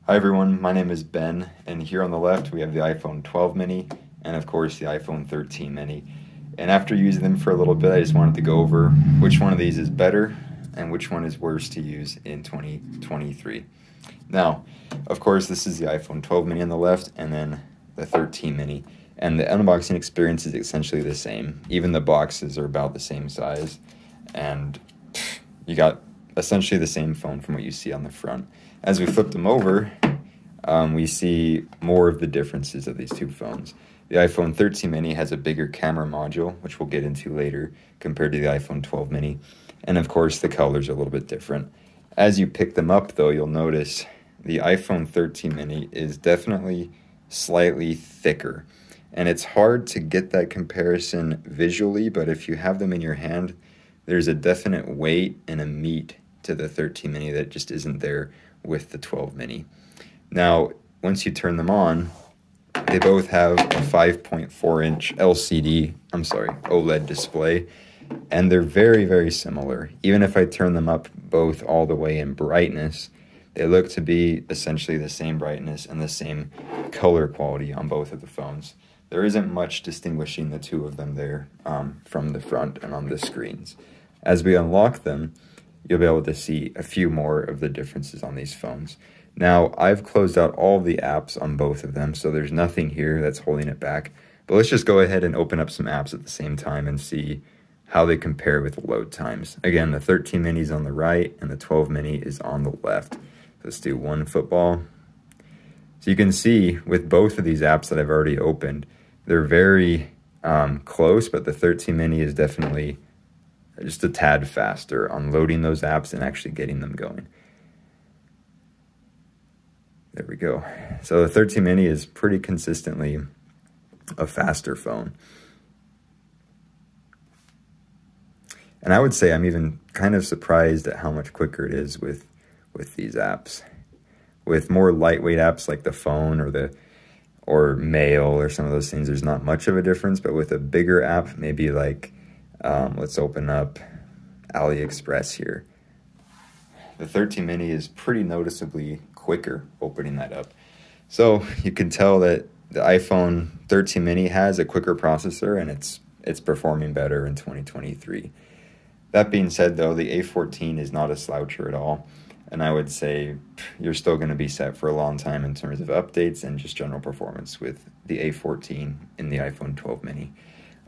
Hi everyone, my name is Ben, and here on the left we have the iPhone 12 mini, and of course the iPhone 13 mini. And after using them for a little bit, I just wanted to go over which one of these is better and which one is worse to use in 2023. Now, of course, this is the iPhone 12 mini on the left, and then the 13 mini. And the unboxing experience is essentially the same. Even the boxes are about the same size, and you got essentially the same phone from what you see on the front. As we flip them over, we see more of the differences of these two phones. The iPhone 13 mini has a bigger camera module, which we'll get into later, compared to the iPhone 12 mini. And of course, the colors are a little bit different. As you pick them up, though, you'll notice the iPhone 13 mini is definitely slightly thicker. And it's hard to get that comparison visually, but if you have them in your hand, there's a definite weight and a meat to the 13 mini that just isn't there with the 12 mini. Now, once you turn them on, they both have a 5.4-inch OLED display, and they're very, very similar. Even if I turn them up both all the way in brightness, they look to be essentially the same brightness and the same color quality on both of the phones. There isn't much distinguishing the two of them there from the front and on the screens. As we unlock them, you'll be able to see a few more of the differences on these phones. Now, I've closed out all the apps on both of them, so there's nothing here that's holding it back. But let's just go ahead and open up some apps at the same time and see how they compare with load times. Again, the 13 mini is on the right and the 12 mini is on the left. Let's do OneFootball. So you can see with both of these apps that I've already opened, they're very close, but the 13 mini is definitely just a tad faster on loading those apps and actually getting them going. There we go. So the 13 mini is pretty consistently a faster phone. And I would say I'm even kind of surprised at how much quicker it is with these apps. With more lightweight apps like the phone or mail or some of those things, there's not much of a difference, but with a bigger app, maybe like let's open up AliExpress here. The 13 mini is pretty noticeably quicker opening that up. So you can tell that the iPhone 13 mini has a quicker processor and it's performing better in 2023. That being said, though, the A14 is not a sloucher at all. And I would say you're still going to be set for a long time in terms of updates and just general performance with the A14 in the iPhone 12 mini.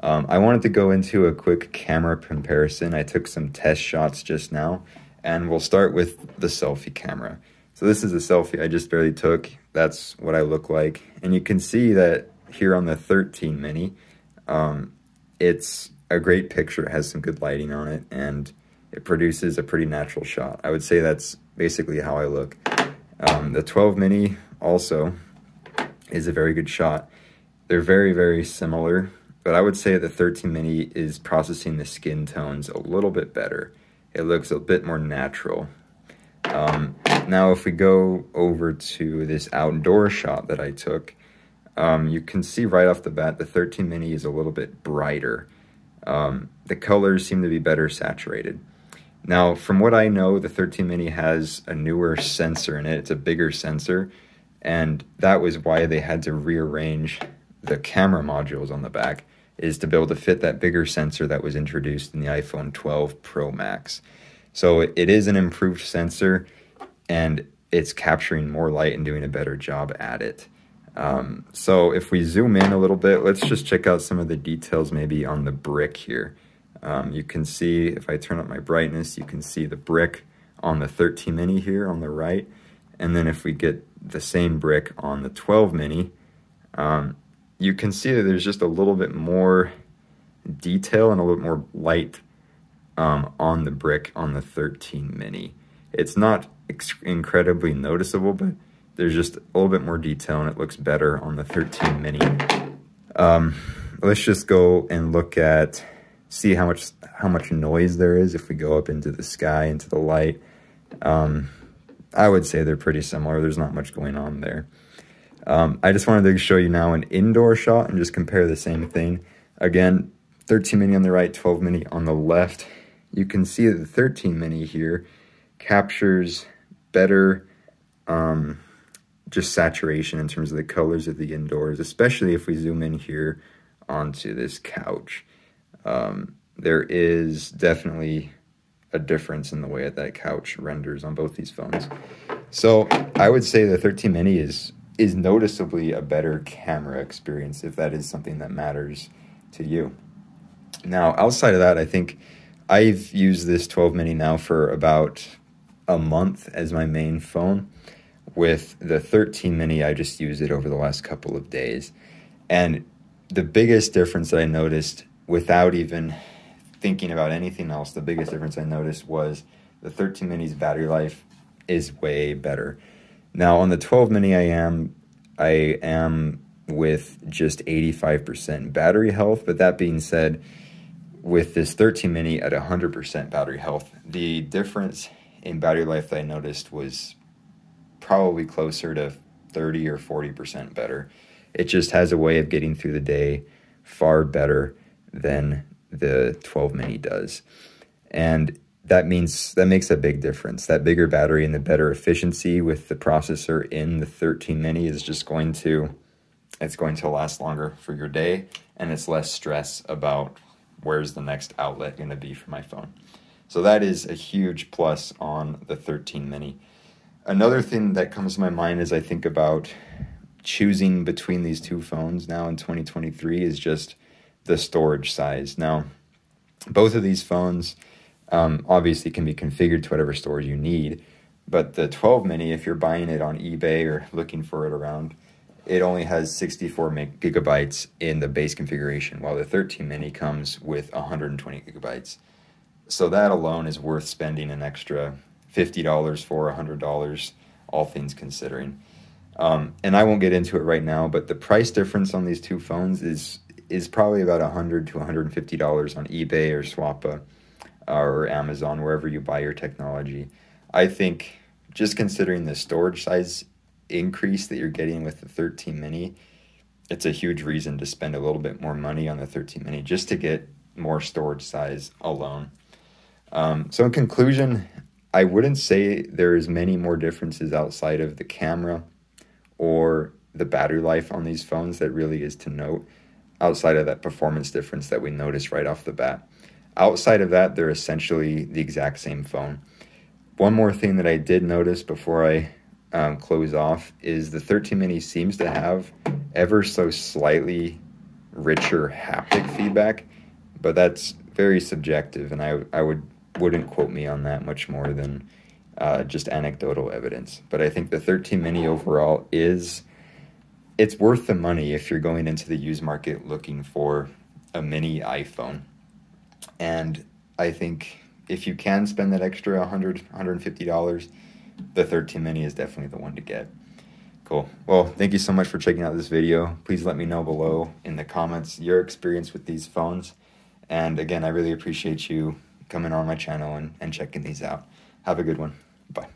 I wanted to go into a quick camera comparison. I took some test shots just now, and we'll start with the selfie camera. So this is a selfie I just barely took. That's what I look like. And you can see that here on the 13 mini, it's a great picture. It has some good lighting on it, and it produces a pretty natural shot. I would say that's basically how I look. The 12 mini also is a very good shot. They're very, very similar. But I would say the 13 mini is processing the skin tones a little bit better. It looks a bit more natural. Now, if we go over to this outdoor shot that I took, you can see right off the bat the 13 mini is a little bit brighter. The colors seem to be better saturated. Now, from what I know, the 13 mini has a newer sensor in it. It's a bigger sensor, and that was why they had to rearrange the camera modules on the back, is to be able to fit that bigger sensor that was introduced in the iPhone 12 Pro Max. So it is an improved sensor, and it's capturing more light and doing a better job at it. So if we zoom in a little bit, let's just check out some of the details maybe on the brick here. You can see, if I turn up my brightness, you can see the brick on the 13 mini here on the right. And then if we get the same brick on the 12 mini, you can see that there's just a little bit more detail and a little more light on the brick on the 13 mini. It's not incredibly noticeable, but there's just a little bit more detail and it looks better on the 13 mini. Let's just go and see how much noise there is if we go up into the sky, into the light. I would say they're pretty similar. There's not much going on there. I just wanted to show you now an indoor shot and just compare the same thing. Again, 13 mini on the right, 12 mini on the left. You can see that the 13 mini here captures better just saturation in terms of the colors of the indoors, especially if we zoom in here onto this couch. There is definitely a difference in the way that couch renders on both these phones. So I would say the 13 mini is noticeably a better camera experience, if that is something that matters to you. Now, outside of that, I think I've used this 12 mini now for about a month as my main phone. With the 13 mini, I just used it over the last couple of days. And the biggest difference that I noticed, without even thinking about anything else, the biggest difference I noticed was the 13 mini's battery life is way better. Now on the 12 mini, I am with just 85% battery health. But that being said, with this 13 mini at 100% battery health, the difference in battery life that I noticed was probably closer to 30 or 40% better. It just has a way of getting through the day far better than the 12 mini does. And that makes a big difference. That bigger battery and the better efficiency with the processor in the 13 mini is just going to last longer for your day, and it's less stress about where's the next outlet going to be for my phone. So that is a huge plus on the 13 mini. Another thing that comes to my mind as I think about choosing between these two phones now in 2023 is just the storage size. Now, both of these phones obviously can be configured to whatever storage you need, but the 12 mini, if you're buying it on eBay or looking for it around, it only has 64 gigabytes in the base configuration, while the 13 mini comes with 120 gigabytes. So that alone is worth spending an extra $50 for, $100, all things considering. And I won't get into it right now, but the price difference on these two phones is probably about $100 to $150 on eBay or Swappa or Amazon, wherever you buy your technology. I think just considering the storage size increase that you're getting with the 13 mini, it's a huge reason to spend a little bit more money on the 13 mini just to get more storage size alone. So in conclusion, I wouldn't say there's many more differences outside of the camera or the battery life on these phones that really is to note, outside of that performance difference that we noticed right off the bat. Outside of that, they're essentially the exact same phone. One more thing that I did notice before I close off is the 13 mini seems to have ever so slightly richer haptic feedback, but that's very subjective, and I wouldn't quote me on that much more than just anecdotal evidence. But I think the 13 mini overall it's worth the money if you're going into the used market looking for a mini iPhone. And I think if you can spend that extra $100, $150, the 13 mini is definitely the one to get. Cool. Well, thank you so much for checking out this video. Please let me know below in the comments your experience with these phones. And again, I really appreciate you coming on my channel and checking these out. Have a good one. Bye.